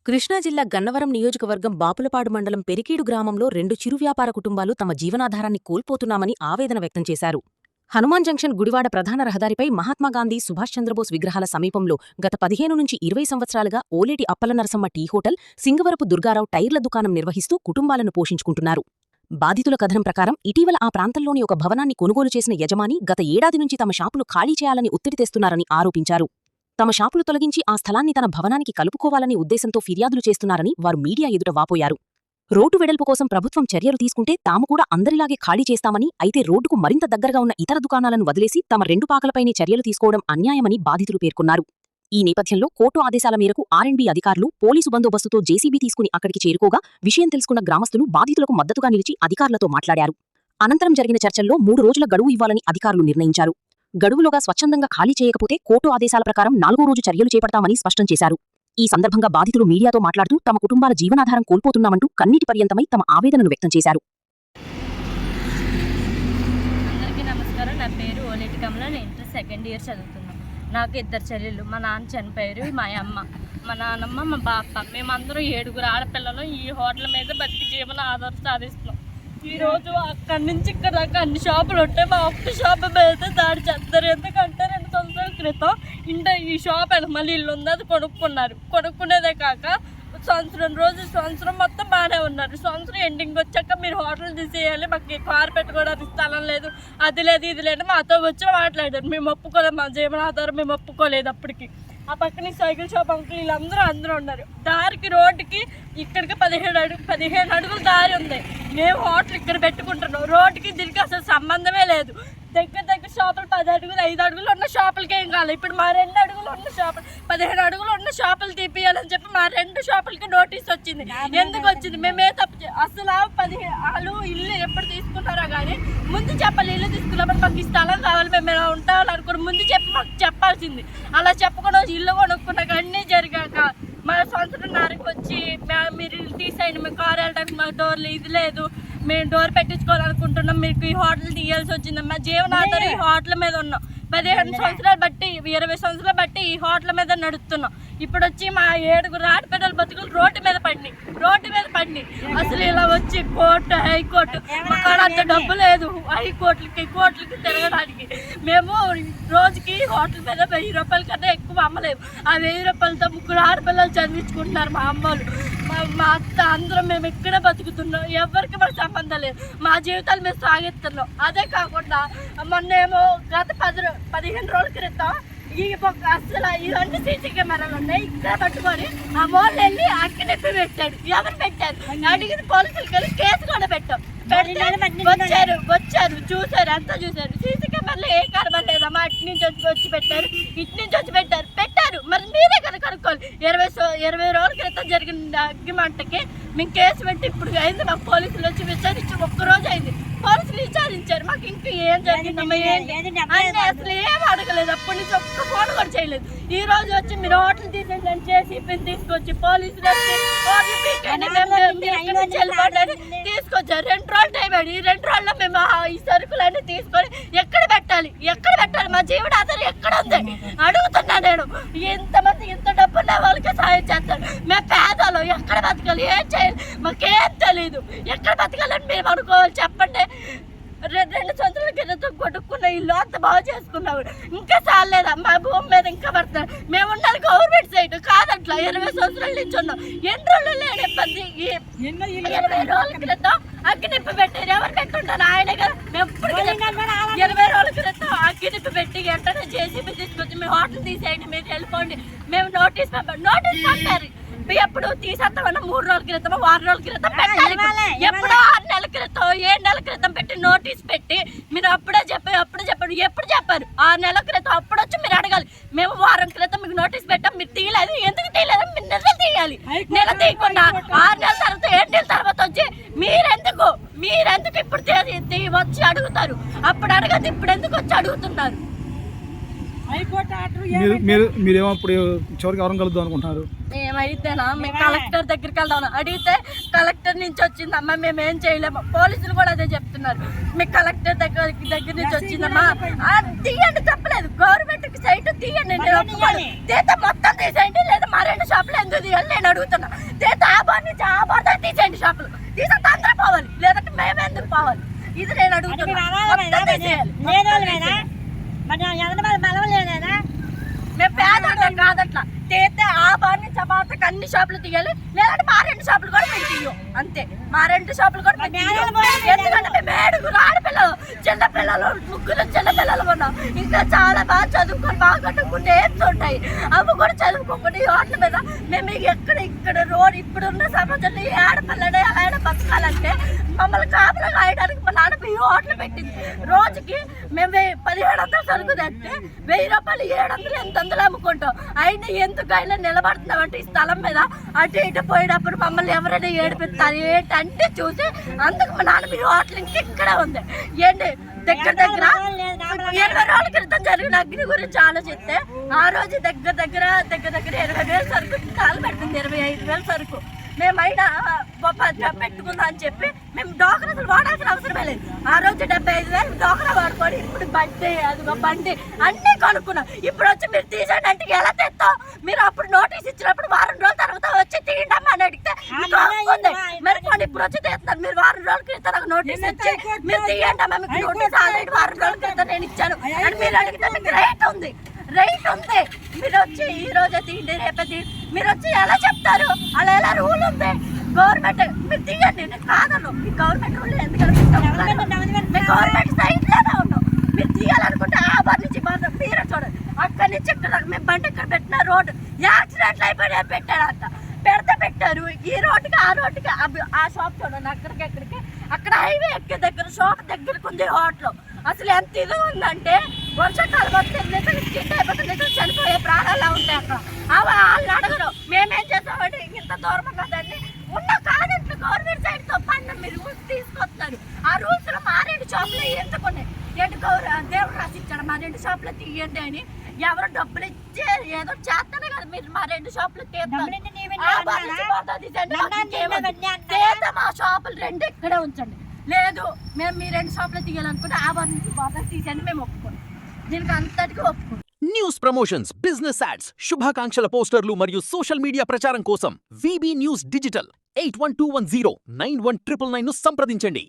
కృష్ణా జిల్లా గన్నవరం నియోజకవర్గం బాపులపాడు మండలం పెరికీడు గ్రామంలో 2 చిరు వ్యాపార కుటుంబాలు తమ జీవనాధారాన్ని కోల్పోతున్నామని ఆవేదన వ్యక్తం చేశారు. హనుమాన్ జంక్షన్ గుడివాడ ప్రధాన రహదారిపై మహాత్మాగాంధీ సుభాష్ చంద్రబోస్ విగ్రహాల సమీపంలో గత 15 నుంచి 20 సంవత్సరాలుగా ఓలేటి అప్పల నరసమ్మ టీ హోటల్, సింగవరపు దుర్గారావు టైర్ల దుకాణం నిర్వహిస్తూ కుటుంబాలను పోషించుకుంటున్నారు. బాధితుల కథనం ప్రకారం ఇటీవల ఆ ప్రాంతంలోని ఒక భవనాన్ని కొనుగోలు చేసిన యజమాని గత ఏడాది నుంచి తమ షాపులు ఖాళీ చేయాలని ఒత్తిడి తెస్తున్నారని ఆరోపించారు. తమ షాపులు తొలగించి ఆ స్థలాన్ని తన భవనానికి కలుపుకోవాలని ఉద్దేశంతో ఫిర్యాదులు చేస్తున్నారని వారు మీడియా ఎదుట వాపోయారు. రోడ్డు వెడల్పు కోసం ప్రభుత్వం చర్యలు తీసుకుంటే తాము కూడా అందరిలాగే ఖాళీ చేస్తామని, అయితే రోడ్డుకు మరింత దగ్గరగా ఉన్న ఇతర దుకాణాలను వదిలేసి తమ 2 పాకలపైనే చర్యలు తీసుకోవడం అన్యాయమని బాధితులు పేర్కొన్నారు. ఈ నేపథ్యంలో కోర్టు ఆదేశాల మేరకు ఆర్ఎండ్బీ అధికారులు పోలీసు బందోబస్తుతో జేసీబీ తీసుకుని అక్కడికి చేరుకోగా విషయం తెలుసుకున్న గ్రామస్తులు బాధితులకు మద్దతుగా నిలిచి అధికారులతో మాట్లాడారు. అనంతరం జరిగిన చర్చల్లో 3 రోజుల గడువు ఇవ్వాలని అధికారులు నిర్ణయించారు. గడువులోగా స్వచ్ఛందంగా ఖాళీ చేయకపోతే కోర్టు ఆదేశాల ప్రకారం 4వ రోజు చర్యలు చేపడతామని స్పష్టం చేశారు. ఈ సందర్భంగా బాధితులు మీడియాతో మాట్లాడుతూ తమ కుటుంబాల జీవనాధారం కోల్పోతున్నామంటూ కన్నీటి పర్యంతమై తమ ఆవేదనను వ్యక్తం చేశారు. అందరికీ నమస్కారం. నా పేరు ఓలేటి కమల. నేను ఇంటర్ సెకండ్ ఇయర్ చదువుతున్నాను. నాకు 2 చెల్లెళ్ళు. మా నాన్న చనిపోయారు. మా అమ్మ, మా నాన్నమ్మ, మా బాప్ప, మేమందరం 7 ఆడపిల్లలు ఈ హోటల్ మీద బతికి జీవన ఆధారం సాధిస్తున్నాం. ఈరోజు అక్కడి నుంచి ఇక్కడ దాకా అన్ని షాపులు ఉంటాయి. మా ఒక్క షాప్ మీద దాడి చేస్తారు. ఎందుకంటే 2 సంవత్సరాల క్రితం ఈ షాప్ మళ్ళీ ఇల్లు ఉంది, అది కొనుక్కున్నారు. కొనుక్కునేదే కాక సంవత్సరం మొత్తం బాగానే ఉన్నారు. సంవత్సరం ఎండింగ్ వచ్చాక మీరు హోటల్ తీసేయాలి, మాకు కారు పెట్టుకోవడానికి స్థలం లేదు, అది లేదు ఇది లేదు మాతో వచ్చి మాట్లాడారు. మేము ఒప్పుకోలేదు, మా జీవనాధారం మేము ఒప్పుకోలేదు. అప్పటికి ఆ పక్కన సైకిల్ షాప్ అంకులు వీళ్ళందరూ ఉన్నారు. దారికి రోడ్డుకి ఇక్కడికి 15 అడుగులు దారి ఉంది. మేము హోటల్ ఇక్కడ పెట్టుకుంటున్నాం. రోడ్డుకి దీనికి అసలు సంబంధమే లేదు. దగ్గర షాపులు 10 అడుగులు 5 అడుగులు ఉన్న షాపులకి ఏం కావాలి. ఇప్పుడు మా 2 అడుగులు ఉన్న షాపులు 15 అడుగులు ఉన్న షాపులు తీపియాలని చెప్పి మా 2 షాపులకి నోటీస్ వచ్చింది. ఎందుకు వచ్చింది? మేమే తప్పు. అసలు వాళ్ళు ఇల్లు ఎప్పుడు తీసుకున్నారో కానీ ముందు చెప్పాలి. ఇల్లు తీసుకున్నప్పుడు మాకు ఈ స్థలం కావాలి, మేము ఉంటామని ముందు చెప్పి మాకు చెప్పాల్సింది. అలా చెప్పకుండా ఇల్లు కొనుక్కున్నాక అన్నీ జరిగాక మా సంవత్సరంన్నరకు వచ్చి మీరు తీసేయండి, మేము కారు వెళ్ళడానికి మాకు డోర్లు ఇది లేదు, మేము డోర్ పెట్టించుకోవాలనుకుంటున్నాం, మీకు ఈ హోటల్ తీయాల్సి వచ్చింది. మా జీవనాధారం ఈ హోటల్ మీద ఉన్నాం. 15 సంవత్సరాలు బట్టి 20 సంవత్సరాలు బట్టి ఈ హోటల్ మీద నడుస్తున్నాం. ఇప్పుడు వచ్చి మా 7 ఆడపిల్లల బతుకులు రోడ్డు మీద పడినాయి. అసలు ఇలా వచ్చి కోర్టు, హైకోర్టు, మాకు అంత డబ్బు లేదు కోట్లకి తిరగడానికి. మేము రోజుకి హోటల్ మీద 1000 రూపాయల కన్నా ఎక్కువ అమ్మలేము. ఆ 1000 రూపాయలతో 3 ఆడపిల్లలు చదివించుకుంటున్నారు మా అమ్మలు, మా అత్త, అందరం మేము ఇక్కడే బతుకుతున్నాం. ఎవరికి మాకు సంబంధం లేదు. మా జీవితాలు మేము సాగిస్తున్నాం. అదే కాకుండా మొన్నేమో గత 15 రోజుల క్రితం అసలు ఈ 2 సీసీ కెమెరాలు ఉన్నాయి. ఇక్కడ పట్టుకొని ఆ మోళ్ళు వెళ్ళి అక్కడెప్పి పెట్టాడు. ఎవరు పెట్టారు అడిగింది పోలీసులకి వెళ్ళి కేసు కూడా పెట్టాం. వచ్చారు చూసారు, అంతా చూసారు. సీసీ కెమెరాలో ఏ కనబడ లేదమ్మా. అటు నుంచి వచ్చి పెట్టారు. మరి మీరే కదా కనుక్కోవాలి. 20 రోజుల క్రితం జరిగిన అగ్గిమంటకి మేము కేసు పెట్టి ఇప్పుడు అయింది. మాకు పోలీసులు వచ్చి విచారించి 1 రోజు అయింది. పోలీసులు విచారించారు. మాకు ఇంకా ఏం జరిగిందమ్మా ఏంటి అంటే అసలు ఏం అడగలేదు. అప్పటి నుంచి ఒక్క ఫోన్ కూడా చేయలేదు. ఈ రోజు వచ్చి మీరు హోటల్ తీసేసి చేసి తీసుకొచ్చి పోలీసులు తీసుకొచ్చారు. 2 రోజులు టైం అయ్యి ఈ 2 రోజుల్లో మేము ఈ సరుకులన్నీ తీసుకొని ఎక్కడ పెట్టాలి? మా జీవనాధారం ఎక్కడ ఉంది అడుగుతున్నా నేను. ఇంతమంది ఇంత డబ్బున్న వాళ్ళకి సాయం చేస్తారు. మేము పేదలు ఎక్కడ బతకాలి? ఏం చేయాలి? మాకేం తెలీదు. ఎక్కడ బతకాలని మేము అనుకోవాలి చెప్పండి. 2 సంవత్సరాల క్రితం కొట్టుకున్న ఇల్లు అంత బాగా చేసుకున్నావు, ఇంకా చాలేదా? మా భూమి మీద ఇంకా పడతారు. మేము ఉండాలి గవర్నమెంట్ సైడ్ కాదట్లా. 20 సంవత్సరాల నుంచి ఉన్నాం. ఎన్ని రోజులు లేని ఇబ్బంది. 20 రోజుల క్రితం అగ్గినిప్పు పెట్టారు. ఎవరు పెట్టుంటారు? ఆయనే కదా. మేము 20 రోజుల క్రితం అగ్గినిప్పు పెట్టి వెంటనే జేసీబీ తీసుకొచ్చి మేము హోటల్ తీసేయండి, మీరు వెళ్ళిపోండి, మేము నోటీస్ పంపారు. ఎప్పుడు తీసేస్తామన్నా 3 రోజుల క్రితం 6 రోజుల క్రితం పెట్టాలి. ఎప్పుడో 6 నెలల క్రితం 7 నెలల క్రితం పెట్టి నోటీస్ పెట్టి మీరు అప్పుడే చెప్పారు. ఎప్పుడు చెప్పారు? 6 నెలల క్రితం అప్పుడు వచ్చి మీరు అడగాలి. మేము వారం క్రితం మీకు నోటీస్ పెట్టాం, మీరు తీయలేదు. ఎందుకు తీయలేదు? మీరు నెల తీయాలి. నెల తీయకుండా 6 నెలల తర్వాత 7 నెలల తర్వాత వచ్చి మీరెందుకు ఇప్పుడు వచ్చి అడుగుతారు? అప్పుడు అడగదు, ఇప్పుడు ఎందుకు వచ్చి అడుగుతున్నారు? మీరేమో ఇప్పుడు చివరికి ఎవరు కలుద్దాం అనుకుంటున్నారు? ఏమైతేనా మేము కలెక్టర్ దగ్గరికి వెళ్దాం అడిగితే కలెక్టర్ నుంచి వచ్చిందమ్మా మేమేం చేయలేము. పోలీసులు కూడా అదే చెప్తున్నారు, మీకు కలెక్టర్ దగ్గర నుంచి వచ్చిందమ్మా తీయండి, తప్పలేదు. గవర్నమెంట్ సైట్ తీయండి, తీత మొత్తం తీసేయండి, లేదా మా 2 షాపులు ఎందుకు తీయాలి నేను అడుగుతున్నా. తీత ఆ బార్ నుంచి ఆ బార్ దాకా తీసేయండి, షాపులు తీసే అందరూ పోవాలి, లేదంటే మేము ఎందుకు పోవాలి? ఇది నేను అడుగుతున్నా. మేము పేదోళ్ళం కాదట్లా. తీస్తే ఆ బార్ నుంచి ఆ బార్ దాకా అన్ని షాపులు తీయాలి, లేదంటే మా 2 షాపులు కూడా మేము తీయం. అంతే, మా 2 షాపులు కూడా మేము తీయం. ఎందుకంటే మేము 7 ఆడపిల్లలు, చిన్నపిల్లలు, 3 చిన్నపిల్లలు ఉన్నాం. ఇంకా చాలా బాగా చదువుకొని బాగా కట్టుకుంటే ఉంటాయి, అవి కూడా చదువుకోకుండా ఈ హోటల్ మీద మేము ఇక్కడ రోడ్ ఇప్పుడున్న సమాజంలో ఈ ఆడపిల్లనే ఆయన బతకాలంటే మమ్మల్ని కాపలా కాయడానికి మా నాన్న ఈ హోటల్ పెట్టింది. రోజుకి మేము 1700 సరుకు తెస్తే 1000 రూపాయలు 700 800 అమ్ముకుంటాం. అయినా ఎందుకైనా నిలబడుతున్నామంటే ఈ స్థలం మీద అటు ఇటు పోయేటప్పుడు మమ్మల్ని ఎవరైనా ఏడిపిస్తారు ఏంటంటే చూసి అందుకు మా నాన్న మీ హోటల్ ఇక్కడే ఉంది. ఏంటి దగ్గర 20 రోజుల క్రితం జరిగిన అగ్ని గురించి ఆలోచిస్తే ఆ రోజు దగ్గర 20,000 సరుకు కాలు పెట్టింది, 25,000 సరుకు. మేమైనా పెట్టుకుందాం అని చెప్పి మేము డోకరా అసలు వాడాల్సిన అవసరమే లేదు. ఆ రోజు 75,000 డోకరా వాడుకొని ఇప్పుడు బండి అదిగో బండి అన్నీ కొనుక్కున్నాం. ఇప్పుడు వచ్చి మీరు తీసేయండి అంటే ఎలా తెస్తాం? మీరు అప్పుడు నోటీస్ ఇచ్చినప్పుడు 1 వారం రోజుల తర్వాత వచ్చి తీయండమ్మా అని అడిగితే మరి పోనీ ఇప్పుడు వచ్చి తీస్తున్నారు. మీరు 1 వారం రోజుల క్రితం నాకు నోటీస్ ఇచ్చి మీరు తీయండి అమ్మా, మీకు నోటీస్ ఆల్రెడీ 1 వారం రోజుల క్రితం నేను ఇచ్చాను అని మీరు అడిగితే మీకు రైట్ ఉంది. మీరు వచ్చి ఈ రోజే తీయండి రేపే తీయండి, మీరు వచ్చి ఎలా చెప్తారు? అలా ఎలా రూల్ ఉంది గవర్నమెంట్. మీరు తీయండి, నేను కాదను. మీ గవర్నమెంట్ రూల్ ఎందుకంటే గవర్నమెంట్ సైడ్ లేదా ఉన్నాం. మీరు తీయాలనుకుంటే ఆ బార్ నుంచి మీరే చూడండి, అక్కడి నుంచి ఇక్కడ మేము బండి ఇక్కడ పెట్టిన రోడ్డు యాక్సిడెంట్లు అయిపోయి పెట్టారంట. పెట్టారు ఈ రోడ్డుకి ఆ రోడ్డుకి ఆ షాప్ చూడండి, ఎక్కడికి అక్కడ హైవే ఎక్కే దగ్గర షాప్ దగ్గరకు ఉంది హోటల్. అసలు ఎంత ఇది ఉందంటే వర్షాకాలం వస్తే నిజంగా కింద అయిపోతే నిజంగా చనిపోయే ప్రాణాలు ఉంటాయి అక్కడ. వాళ్ళు అడగరు. మేమేం చేస్తామంటే ఇంత దూరం కదండి ఉన్న కాదంటే గవర్నమెంట్ సైడ్ తో పన్ను మీరు రూల్స్ తీసుకొస్తున్నారు. ఆ రూల్స్ లో మా 2 షాపులు ఎందుకున్నాయి? ఏంటి దేవుడు రాసిచ్చాడు మా 2 షాపులు తీయండి అని. ఎవరు డబ్బులు ఇచ్చి ఏదో చేస్తానే కదా మీరు మా 2 షాపులు మా షాపులు 2 ఇక్కడే ఉంచండి. లేదు మేము మీ 2 షాపులు తీయాలనుకుంటే ఆ బార్ నుంచి బాగా తీసేయండి, మేము ఒప్పుకోండి. దీనికి అంతటికీ ఒప్పుకోండి. న్యూస్ ప్రమోషన్స్, బిజినెస్ యాడ్స్, శుభాకాంక్షల పోస్టర్లు మరియు సోషల్ మీడియా ప్రచారం కోసం VB న్యూస్ డిజిటల్ 8121091999 ను సంప్రదించండి.